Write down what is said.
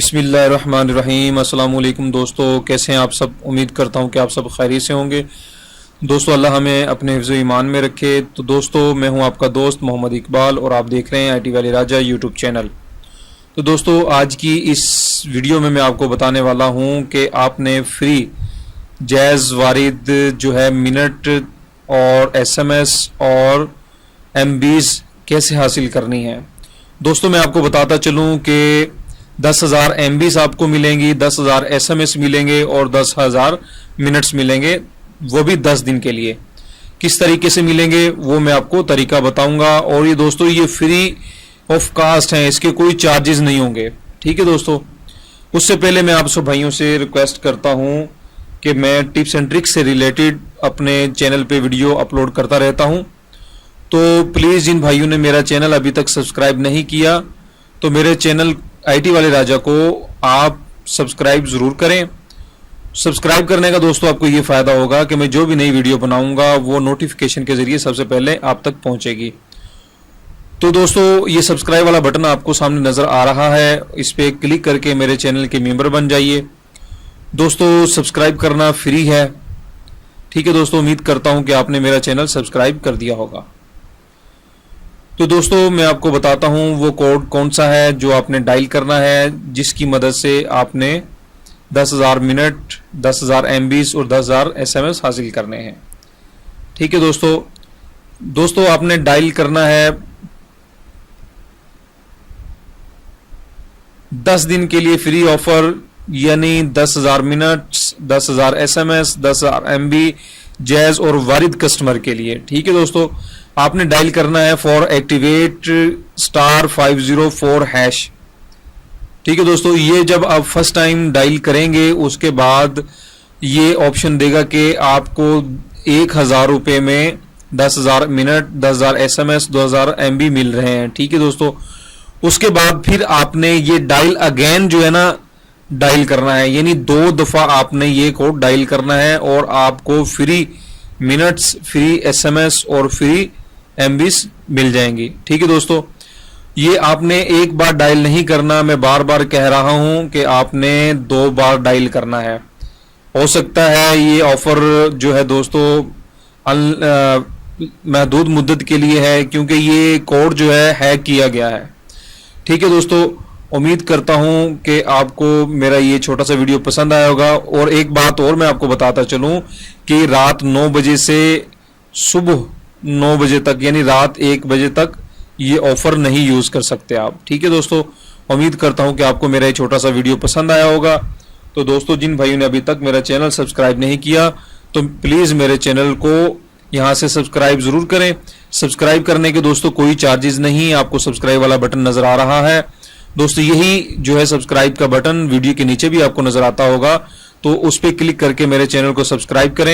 बिस्मिल्लाहिर्रहमानिर्रहीम। अस्सलाम वालेकुम दोस्तों, कैसे हैं आप सब। उम्मीद करता हूं कि आप सब खैरियत से होंगे। दोस्तों अल्लाह हमें अपने हिफ्ज़ ईमान में रखे। तो दोस्तों मैं हूं आपका दोस्त मोहम्मद इकबाल और आप देख रहे हैं IT वाले राजा यूट्यूब चैनल। तो दोस्तों आज की इस वीडियो में मैं आपको बताने वाला हूं कि आपने फ्री जैज़ वारिद जो है मिनट और SMS और MBs कैसे हासिल करनी है। दोस्तों मैं आपको बताता चलूं कि 10,000 MBs आपको मिलेंगी, 10,000 SMS मिलेंगे और 10,000 मिनट्स मिलेंगे, वो भी 10 दिन के लिए। किस तरीके से मिलेंगे वो मैं आपको तरीका बताऊंगा। और ये दोस्तों ये फ्री ऑफ कास्ट हैं, इसके कोई चार्जेस नहीं होंगे। ठीक है दोस्तों, उससे पहले मैं आप सब भाइयों से रिक्वेस्ट करता हूं कि मैं टिप्स एंड ट्रिक्स से रिलेटेड अपने चैनल पे वीडियो अपलोड करता रहता हूं। तो प्लीज़ जिन भाइयों ने मेरा चैनल अभी तक सब्सक्राइब नहीं किया तो मेरे चैनल IT वाले राजा को आप सब्सक्राइब ज़रूर करें। सब्सक्राइब करने का दोस्तों आपको ये फ़ायदा होगा कि मैं जो भी नई वीडियो बनाऊंगा वो नोटिफिकेशन के ज़रिए सबसे पहले आप तक पहुंचेगी। तो दोस्तों ये सब्सक्राइब वाला बटन आपको सामने नज़र आ रहा है, इस पर क्लिक करके मेरे चैनल के मेंबर बन जाइए। दोस्तों सब्सक्राइब करना फ्री है। ठीक है दोस्तों, उम्मीद करता हूँ कि आपने मेरा चैनल सब्सक्राइब कर दिया होगा। तो दोस्तों मैं आपको बताता हूं वो कोड कौन सा है जो आपने डायल करना है, जिसकी मदद से आपने 10,000 मिनट, 10,000 MBs और 10,000 SMS हासिल करने हैं। ठीक है दोस्तों आपने डायल करना है 10 दिन के लिए फ्री ऑफर, यानी 10,000 मिनट्स, 10,000 SMS, 10,000 MB जैज़ और वारिद कस्टमर के लिए। ठीक है दोस्तों, आपने डायल करना है फॉर एक्टिवेट *504#। ठीक है दोस्तों, ये जब आप फर्स्ट टाइम डायल करेंगे उसके बाद ये ऑप्शन देगा कि आपको 1,000 रुपये में 10,000 मिनट, 10,000 SMS, 2,000 MB मिल रहे हैं। ठीक है दोस्तों, उसके बाद फिर आपने ये डायल अगेन जो है ना डायल करना है, यानी 2 दफ़ा आपने ये कोड डायल करना है और आपको फ्री मिनट्स, फ्री SMS और फ्री MBs मिल जाएंगी। ठीक है दोस्तों, ये आपने एक बार डायल नहीं करना, मैं बार बार कह रहा हूं कि आपने 2 बार डायल करना है। हो सकता है ये ऑफर जो है दोस्तों महदूद मुद्दत के लिए है, क्योंकि ये कोड जो है हैक किया गया है। ठीक है दोस्तों, उम्मीद करता हूं कि आपको मेरा ये छोटा सा वीडियो पसंद आया होगा। और एक बात और मैं आपको बताता चलूं कि रात 9 बजे से सुबह 9 बजे तक, यानी रात 1 बजे तक ये ऑफर नहीं यूज कर सकते आप। ठीक है दोस्तों, उम्मीद करता हूं कि आपको मेरा ये छोटा सा वीडियो पसंद आया होगा। तो दोस्तों जिन भाइयों ने अभी तक मेरा चैनल सब्सक्राइब नहीं किया तो प्लीज मेरे चैनल को यहां से सब्सक्राइब जरूर करें। सब्सक्राइब करने के दोस्तों कोई चार्जेस नहीं, आपको सब्सक्राइब वाला बटन नजर आ रहा है दोस्तों, यही जो है सब्सक्राइब का बटन वीडियो के नीचे भी आपको नजर आता होगा, तो उस पर क्लिक करके मेरे चैनल को सब्सक्राइब करें।